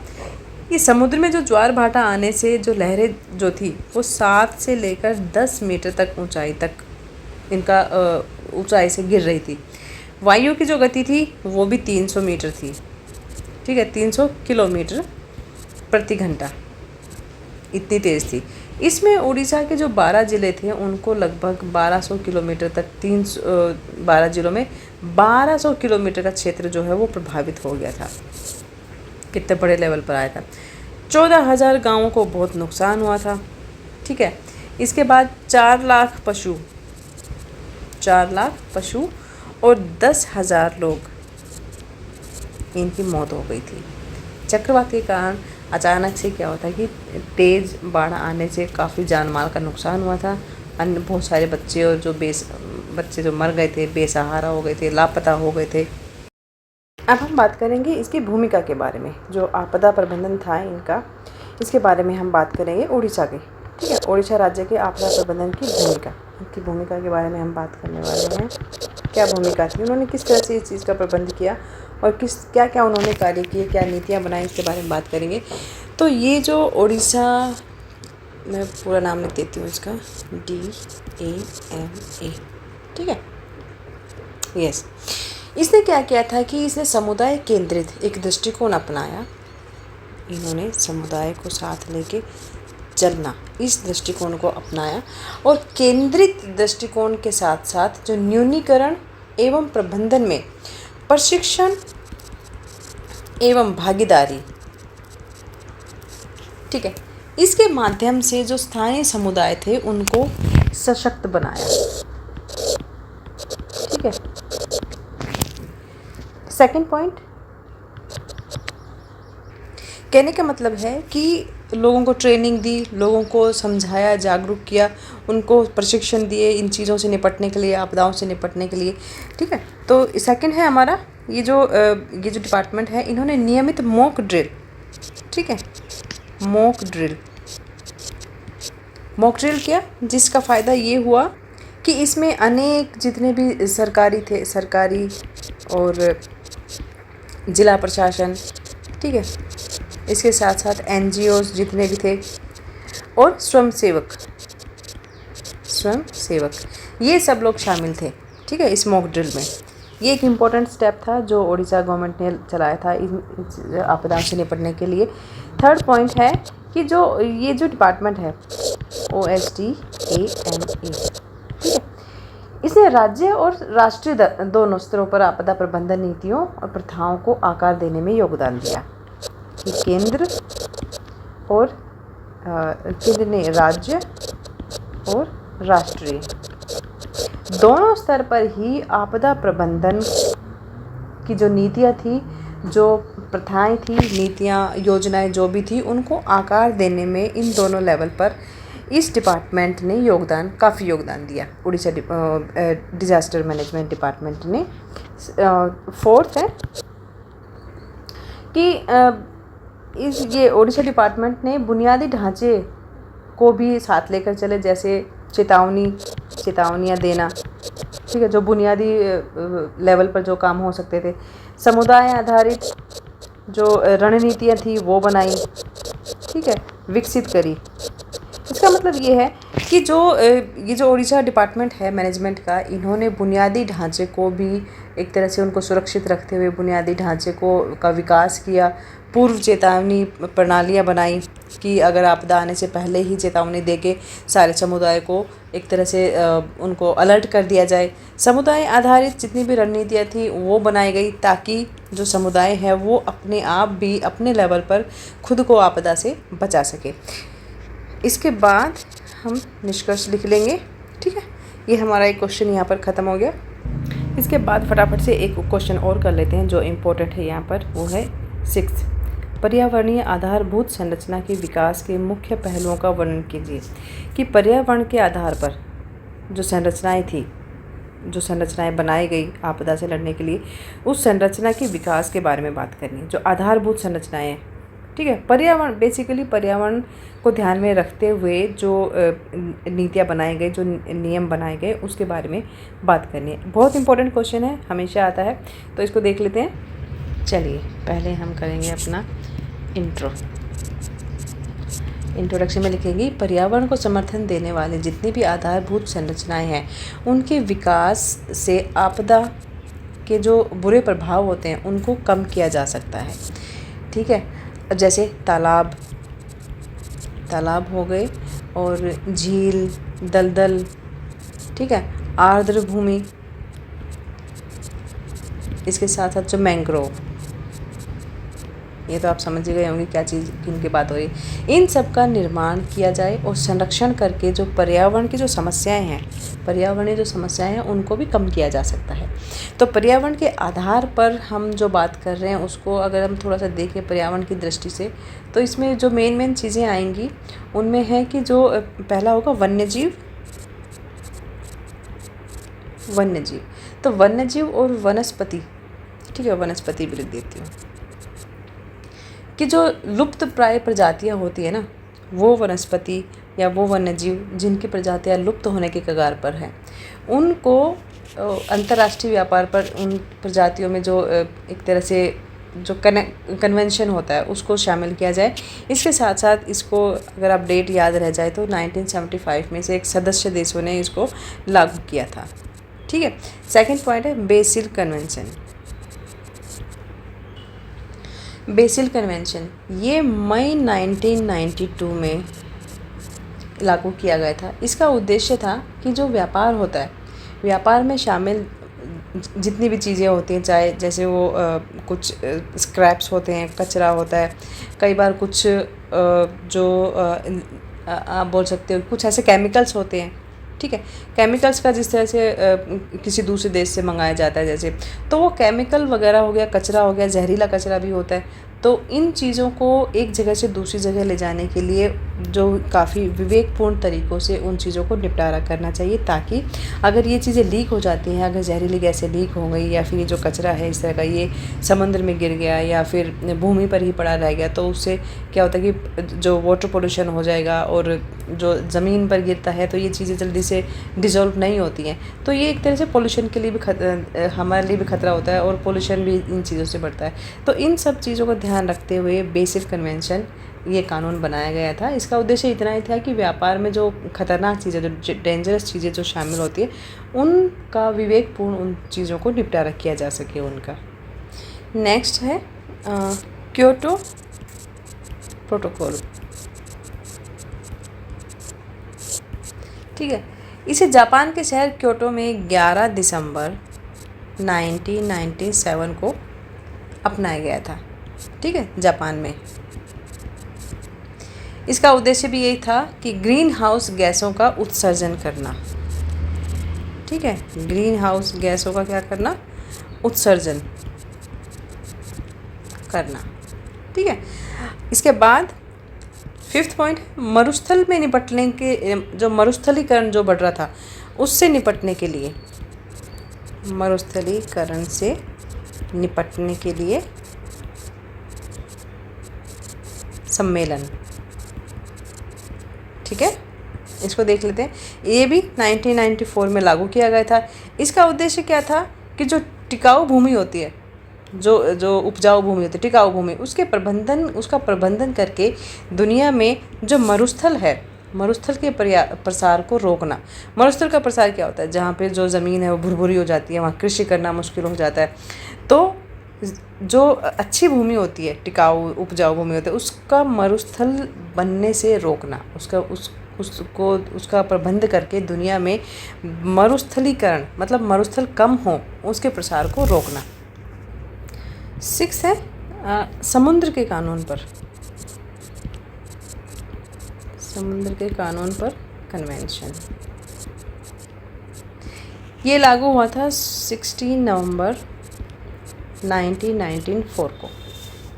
ये समुद्र में जो ज्वार भाटा आने से जो लहरें जो थी वो 7 से लेकर 10 मीटर तक ऊंचाई तक इनका ऊंचाई से गिर रही थी। वायु की जो गति थी वो भी 300 मीटर थी, ठीक है, 300 किलोमीटर प्रति घंटा, इतनी तेज़ थी। इसमें उड़ीसा के जो 12 ज़िले थे उनको लगभग 1200 किलोमीटर तक 12 ज़िलों में 1200 किलोमीटर का क्षेत्र जो है वो प्रभावित हो गया था। कितने बड़े लेवल पर आया था। 14,000 गाँवों को बहुत नुकसान हुआ था, ठीक है। इसके बाद 4 लाख पशु और 10,000 लोग इनकी मौत हो गई थी। चक्रवात के कारण अचानक से क्या होता है कि तेज़ बाढ़ आने से काफ़ी जान माल का नुकसान हुआ था। अन्य बहुत सारे बच्चे और बच्चे जो मर गए थे, बेसहारा हो गए थे, लापता हो गए थे। अब हम बात करेंगे इसकी भूमिका के बारे में। जो आपदा प्रबंधन था इनका, इसके बारे में हम बात करेंगे उड़ीसा के। ठीक है, उड़ीसा राज्य के आपदा प्रबंधन की भूमिका, इनकी भूमिका के बारे में हम बात करने वाले हैं। क्या भूमिका थी, उन्होंने किस तरह से इस चीज़ का प्रबंध किया और क्या क्या उन्होंने कार्य किए, क्या नीतियाँ बनाई, इसके बारे में बात करेंगे। तो ये जो उड़ीसा, मैं पूरा नाम लिख देती हूँ इसका, DAMA। ठीक है, यस। इसने क्या किया था कि इसने समुदाय केंद्रित एक दृष्टिकोण अपनाया। इन्होंने समुदाय को साथ लेके चलना, इस दृष्टिकोण को अपनाया और केंद्रित दृष्टिकोण के साथ साथ जो न्यूनीकरण एवं प्रबंधन में प्रशिक्षण एवं भागीदारी, ठीक है, इसके माध्यम से जो स्थानीय समुदाय थे उनको सशक्त बनाया। ठीक है, सेकंड पॉइंट, कहने का मतलब है कि लोगों को ट्रेनिंग दी, लोगों को समझाया, जागरूक किया, उनको प्रशिक्षण दिए इन चीज़ों से निपटने के लिए, आपदाओं से निपटने के लिए। ठीक है, तो सेकंड है हमारा ये जो डिपार्टमेंट है, इन्होंने नियमित मॉक ड्रिल, ठीक है, मॉक ड्रिल किया, जिसका फ़ायदा ये हुआ कि इसमें अनेक जितने भी सरकारी और ज़िला प्रशासन, ठीक है, इसके साथ साथ NGOs जितने भी थे और स्वयंसेवक, ये सब लोग शामिल थे। ठीक है, इस मॉक ड्रिल में ये एक इम्पोर्टेंट स्टेप था जो उड़ीसा गवर्नमेंट ने चलाया था इन आपदाओं से निपटने के लिए। थर्ड पॉइंट है कि ये जो डिपार्टमेंट है OSDAMA, ठीक है, इसने राज्य और राष्ट्रीय दोनों स्तरों पर आपदा प्रबंधन नीतियों और प्रथाओं को आकार देने में योगदान दिया। कि राज्य और राष्ट्रीय दोनों स्तर पर ही आपदा प्रबंधन की जो नीतियाँ थी, जो प्रथाएं थी, नीतियाँ, योजनाएं जो भी थी, उनको आकार देने में इन दोनों लेवल पर इस डिपार्टमेंट ने काफ़ी योगदान दिया, उड़ीसा डिज़ास्टर मैनेजमेंट डिपार्टमेंट ने। फोर्थ है कि ये उड़ीसा डिपार्टमेंट ने बुनियादी ढांचे को भी साथ लेकर चले, जैसे चेतावनियाँ देना, ठीक है, जो बुनियादी लेवल पर जो काम हो सकते थे, समुदाय आधारित जो रणनीतियाँ थी वो बनाई, ठीक है, विकसित करी। इसका मतलब ये है कि ये जो उड़ीसा डिपार्टमेंट है मैनेजमेंट का, इन्होंने बुनियादी ढांचे को भी एक तरह से उनको सुरक्षित रखते हुए बुनियादी ढांचे का विकास किया, पूर्व चेतावनी प्रणालियाँ बनाई कि अगर आपदा आने से पहले ही चेतावनी देके सारे समुदाय को एक तरह से उनको अलर्ट कर दिया जाए। समुदाय आधारित जितनी भी रणनीतियाँ थी वो बनाई गई ताकि जो समुदाय है वो अपने आप भी अपने लेवल पर खुद को आपदा से बचा सके। इसके बाद हम निष्कर्ष लिख लेंगे। ठीक है, ये हमारा एक क्वेश्चन यहाँ पर ख़त्म हो गया। इसके बाद फटाफट से एक क्वेश्चन और कर लेते हैं जो इम्पोर्टेंट है यहाँ पर, वो है 6, पर्यावरणीय आधारभूत संरचना के विकास के मुख्य पहलुओं का वर्णन कीजिए। कि पर्यावरण के आधार पर जो संरचनाएं बनाई गई आपदा से लड़ने के लिए, उस संरचना के विकास के बारे में बात करनी है, जो आधारभूत संरचनाएं हैं। ठीक है, पर्यावरण बेसिकली पर्यावरण को ध्यान में रखते हुए जो नीतियाँ बनाए गए, जो नियम बनाए गए, उसके बारे में बात करनी है। बहुत इंपॉर्टेंट क्वेश्चन है, हमेशा आता है, तो इसको देख लेते हैं। चलिए पहले हम करेंगे अपना इंट्रोडक्शन में लिखेंगे, पर्यावरण को समर्थन देने वाले जितनी भी आधारभूत संरचनाएं हैं उनके विकास से आपदा के जो बुरे प्रभाव होते हैं उनको कम किया जा सकता है। ठीक है, जैसे तालाब हो गए और झील, दलदल, ठीक है, आर्द्र भूमि, इसके साथ साथ जो मैंग्रोव, ये तो आप समझ ही गए होंगे क्या चीज़ किनकी बात हो रही है। इन सब का निर्माण किया जाए और संरक्षण करके जो पर्यावरण की जो समस्याएं हैं, पर्यावरणीय जो समस्याएं हैं उनको भी कम किया जा सकता है। तो पर्यावरण के आधार पर हम जो बात कर रहे हैं उसको अगर हम थोड़ा सा देखें पर्यावरण की दृष्टि से, तो इसमें जो मेन चीज़ें आएंगी उनमें है कि जो पहला होगा वन्यजीव। तो वन्यजीव और वनस्पति, ठीक है, वनस्पति भी लिख देती हूँ कि जो लुप्त प्राय प्रजातियाँ होती है ना, वो वनस्पति या वो वन्यजीव जिनकी प्रजातियाँ लुप्त होने के कगार पर हैं, उनको अंतर्राष्ट्रीय व्यापार पर उन प्रजातियों में जो एक तरह से जो कन्वेंशन होता है उसको शामिल किया जाए। इसके साथ साथ इसको अगर आप डेट याद रह जाए तो 1975 में से एक सदस्य देशों ने इसको लागू किया था। ठीक है, सेकंड पॉइंट है बेसिल कन्वेंशन। बेसिल कन्वेंशन ये मई 1992 में लागू किया गया था। इसका उद्देश्य था कि जो व्यापार होता है, व्यापार में शामिल जितनी भी चीज़ें होती हैं, चाहे जैसे वो कुछ स्क्रैप्स होते हैं, कचरा होता है, कई बार कुछ आप बोल सकते हो कुछ ऐसे केमिकल्स होते हैं, ठीक है, केमिकल्स का जिस तरह से किसी दूसरे देश से मंगाया जाता है जैसे, तो वो केमिकल वगैरह हो गया, कचरा हो गया, जहरीला कचरा भी होता है। तो इन चीज़ों को एक जगह से दूसरी जगह ले जाने के लिए जो काफ़ी विवेकपूर्ण तरीक़ों से उन चीज़ों को निपटारा करना चाहिए, ताकि अगर ये चीज़ें लीक हो जाती हैं, अगर जहरीली गैसें लीक हो गई या फिर ये जो कचरा है इस तरह का ये समुद्र में गिर गया या फिर भूमि पर ही पड़ा रह गया, तो उससे क्या होता है कि जो वाटर पोल्यूशन हो जाएगा और जो ज़मीन पर गिरता है तो ये चीज़ें जल्दी से डिज़ोल्व नहीं होती हैं। तो ये एक तरह से पोल्यूशन के लिए भी हमारे लिए भी खतरा होता है और पोल्यूशन भी इन चीज़ों से बढ़ता है। तो इन सब चीज़ों को ध्यान रखते हुए बेसिल कन्वेंशन ये कानून बनाया गया था। इसका उद्देश्य इतना ही था कि व्यापार में जो खतरनाक चीज़ें, जो डेंजरस चीज़ें जो शामिल होती है, उनका विवेकपूर्ण उन चीज़ों को निपटारा किया जा सके उनका। नेक्स्ट है क्योटो प्रोटोकॉल। ठीक है, इसे जापान के शहर क्योटो में 11 दिसंबर 1997 को अपनाया गया था। ठीक है, जापान में। इसका उद्देश्य भी यही था कि ग्रीन हाउस गैसों का उत्सर्जन करना। ठीक है, ग्रीन हाउस गैसों का क्या करना, उत्सर्जन करना। ठीक है, इसके बाद फिफ्थ पॉइंट, मरुस्थल में निपटने के जो मरुस्थलीकरण जो बढ़ रहा था उससे निपटने के लिए, मरुस्थलीकरण से निपटने के लिए सम्मेलन। ठीक है, इसको देख लेते हैं। ये भी 1994 में लागू किया गया था। इसका उद्देश्य क्या था कि जो टिकाऊ भूमि होती है, जो उपजाऊ भूमि होती है, टिकाऊ भूमि, उसका प्रबंधन करके दुनिया में जो मरुस्थल है, मरुस्थल के प्रसार को रोकना। मरुस्थल का प्रसार क्या होता है, जहाँ पे जो ज़मीन है वो भुरभुरी हो जाती है, वहाँ कृषि करना मुश्किल हो जाता है। तो जो अच्छी भूमि होती है, टिकाऊ उपजाऊ भूमि होती है, उसका मरुस्थल बनने से रोकना, उसका प्रबंध करके दुनिया में मरुस्थलीकरण मतलब मरुस्थल कम हो, उसके प्रसार को रोकना। 6 है समुद्र के कानून पर, समुद्र के कानून पर कन्वेंशन। ये लागू हुआ था 16 नवंबर 1994 को।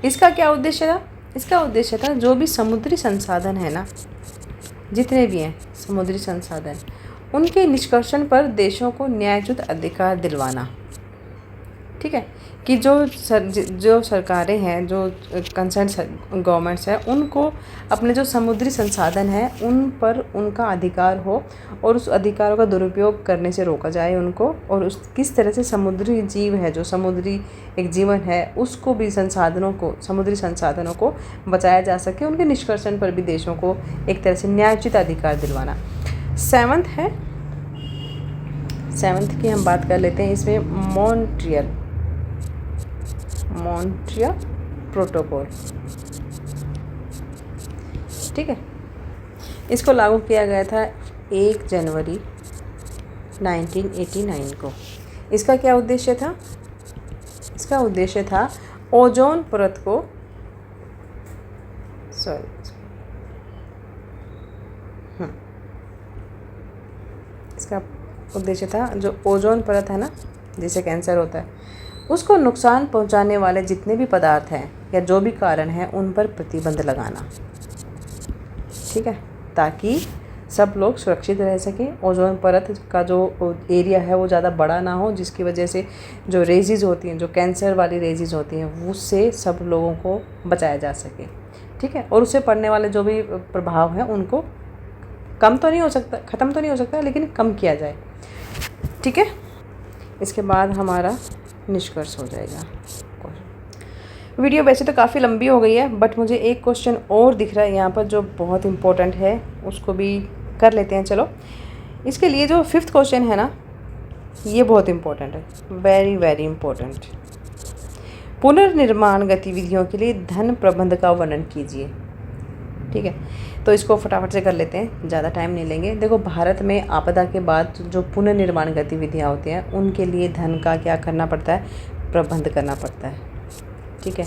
इसका क्या उद्देश्य था? इसका उद्देश्य था जो भी समुद्री संसाधन है ना, जितने भी हैं समुद्री संसाधन, उनके निष्कर्षण पर देशों को न्यायोचित अधिकार दिलवाना। ठीक है, कि जो सरकारें हैं, जो कंसर्न गवर्नमेंट्स हैं, उनको अपने जो समुद्री संसाधन हैं उन पर उनका अधिकार हो और उस अधिकारों का दुरुपयोग करने से रोका जाए उनको, और उस किस तरह से समुद्री जीव है, जो समुद्री एक जीवन है, उसको भी समुद्री संसाधनों को बचाया जा सके, उनके निष्कर्षण पर भी देशों को एक तरह से न्यायोचित अधिकार दिलवाना। 7th है, 7th की हम बात कर लेते हैं। इसमें मॉन्ट्रियल प्रोटोकॉल। ठीक है, इसको लागू किया गया था 1 जनवरी 1989 को। इसका क्या उद्देश्य था? इसका उद्देश्य था ओजोन परत को सॉरी, इसका उद्देश्य था जो ओजोन परत है ना, जिसे कैंसर होता है, उसको नुकसान पहुंचाने वाले जितने भी पदार्थ हैं या जो भी कारण हैं उन पर प्रतिबंध लगाना। ठीक है, ताकि सब लोग सुरक्षित रह सकें। ओजोन परत का जो एरिया है वो ज़्यादा बड़ा ना हो, जिसकी वजह से जो रेजिज़ होती हैं, जो कैंसर वाली रेजिज़ होती हैं, उससे सब लोगों को बचाया जा सके। ठीक है, और उससे पड़ने वाले जो भी प्रभाव हैं उनको कम तो नहीं हो सकता, ख़त्म तो नहीं हो सकता, लेकिन कम किया जाए। ठीक है, इसके बाद हमारा निष्कर्ष हो जाएगा। वीडियो वैसे तो काफ़ी लंबी हो गई है, बट मुझे एक क्वेश्चन और दिख रहा है यहाँ पर जो बहुत इम्पोर्टेंट है, उसको भी कर लेते हैं। चलो, इसके लिए जो 5th क्वेश्चन है ना, ये बहुत इम्पोर्टेंट है, वेरी वेरी इम्पोर्टेंट। पुनर्निर्माण गतिविधियों के लिए धन प्रबंध का वर्णन कीजिए। ठीक है, तो इसको फटाफट से कर लेते हैं, ज़्यादा टाइम नहीं लेंगे। देखो, भारत में आपदा के बाद जो पुनर्निर्माण गतिविधियाँ होती हैं उनके लिए धन का क्या करना पड़ता है, प्रबंध करना पड़ता है। ठीक है,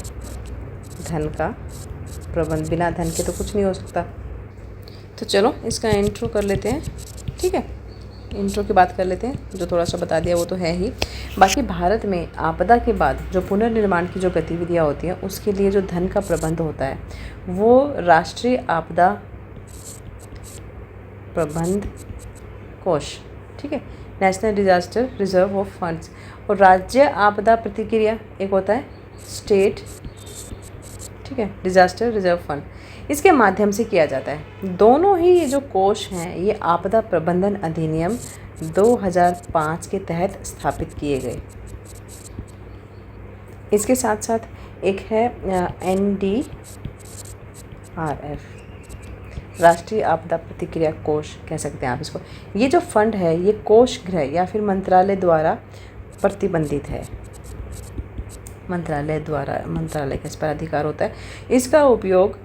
धन का प्रबंध, बिना धन के तो कुछ नहीं हो सकता। तो चलो इसका इंट्रो कर लेते हैं। ठीक है, इंट्रो की बात कर लेते हैं, जो थोड़ा सा बता दिया वो तो है ही। बाकी भारत में आपदा के बाद जो पुनर्निर्माण की जो गतिविधियाँ होती हैं उसके लिए जो धन का प्रबंध होता है वो राष्ट्रीय आपदा प्रबंध कोष, ठीक है, national disaster reserve of funds, और राज्य आपदा प्रतिक्रिया एक होता है स्टेट, ठीक है, डिजास्टर रिजर्व फंड, इसके माध्यम से किया जाता है। दोनों ही ये जो कोष हैं ये आपदा प्रबंधन अधिनियम 2005 के तहत स्थापित किए गए। इसके साथ साथ एक है NDRF, राष्ट्रीय आपदा प्रतिक्रिया कोष कह सकते हैं आप इसको। ये जो फंड है ये कोष गृह या फिर मंत्रालय द्वारा प्रतिबंधित है। मंत्रालय का इस पर अधिकार होता है। इसका उपयोग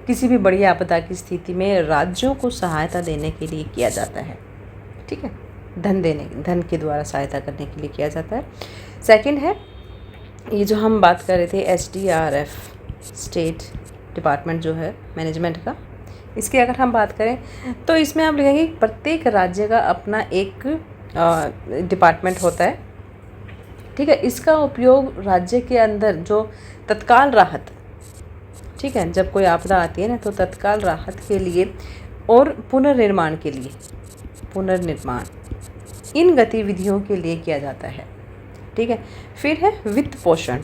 किसी भी बड़ी आपदा की स्थिति में राज्यों को सहायता देने के लिए किया जाता है। ठीक है, धन के द्वारा सहायता करने के लिए किया जाता है। सेकंड है ये जो हम बात कर रहे थे SDRF, स्टेट डिपार्टमेंट जो है मैनेजमेंट का, इसकी अगर हम बात करें तो इसमें आप लिखेंगे प्रत्येक राज्य का अपना एक डिपार्टमेंट होता है। ठीक है, इसका उपयोग राज्य के अंदर जो तत्काल राहत, ठीक है, जब कोई आपदा आती है ना तो तत्काल राहत के लिए और पुनर्निर्माण के लिए, पुनर्निर्माण इन गतिविधियों के लिए किया जाता है। ठीक है, फिर है वित्त पोषण,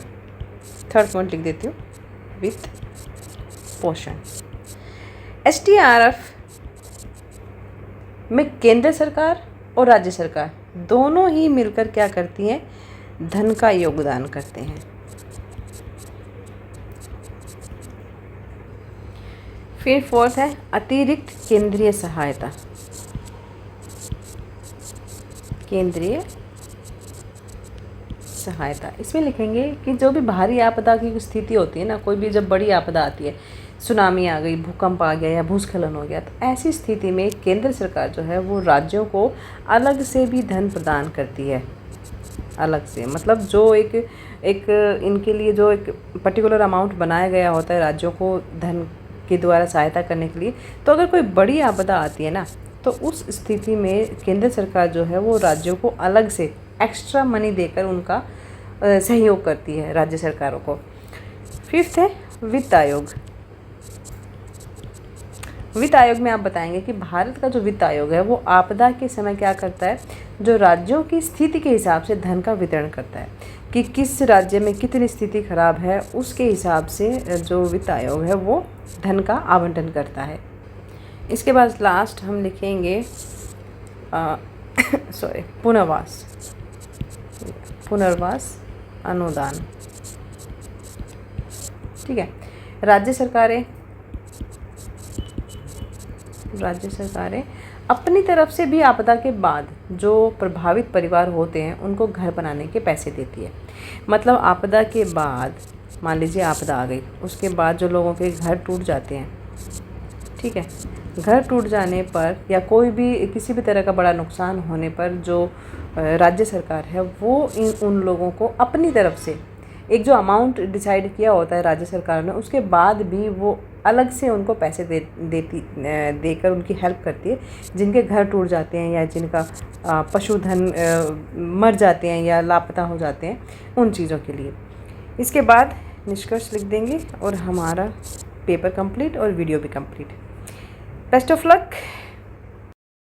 3rd पॉइंट लिख देती हूँ, वित्त पोषण। SDRF में केंद्र सरकार और राज्य सरकार दोनों ही मिलकर क्या करती हैं, धन का योगदान करते हैं। फिर 4th है अतिरिक्त केंद्रीय सहायता, केंद्रीय सहायता। इसमें लिखेंगे कि जो भी भारी आपदा की स्थिति होती है ना, कोई भी जब बड़ी आपदा आती है, सुनामी आ गई, भूकंप आ गया या भूस्खलन हो गया, तो ऐसी स्थिति में केंद्र सरकार जो है वो राज्यों को अलग से भी धन प्रदान करती है। अलग से मतलब जो एक इनके लिए जो एक पर्टिकुलर अमाउंट बनाया गया होता है राज्यों को धन के द्वारा सहायता करने के लिए। तो अगर कोई बड़ी आपदा आती है ना तो उस स्थिति में केंद्र सरकार जो है वो राज्यों को अलग से एक्स्ट्रा मनी देकर उनका सहयोग करती है, राज्य सरकारों को। 5th है वित्त आयोग। वित्त आयोग में आप बताएंगे कि भारत का जो वित्त आयोग है वो आपदा के समय क्या करता है, जो राज्यों की स्थिति के हिसाब से धन का वितरण करता है कि किस राज्य में कितनी स्थिति खराब है, उसके हिसाब से जो वित्त आयोग है वो धन का आवंटन करता है। इसके बाद लास्ट हम लिखेंगे पुनर्वास अनुदान। ठीक है, राज्य सरकारें अपनी तरफ से भी आपदा के बाद जो प्रभावित परिवार होते हैं उनको घर बनाने के पैसे देती है। मतलब आपदा के बाद, मान लीजिए आपदा आ गई, उसके बाद जो लोगों के घर टूट जाते हैं, ठीक है, घर टूट जाने पर या कोई भी किसी भी तरह का बड़ा नुकसान होने पर जो राज्य सरकार है वो उन लोगों को अपनी तरफ से एक जो अमाउंट डिसाइड किया होता है राज्य सरकार ने, उसके बाद भी वो अलग से उनको पैसे देकर उनकी हेल्प करती है, जिनके घर टूट जाते हैं या जिनका पशुधन मर जाते हैं या लापता हो जाते हैं, उन चीज़ों के लिए। इसके बाद निष्कर्ष लिख देंगे और हमारा पेपर कंप्लीट और वीडियो भी कंप्लीट। Best of luck.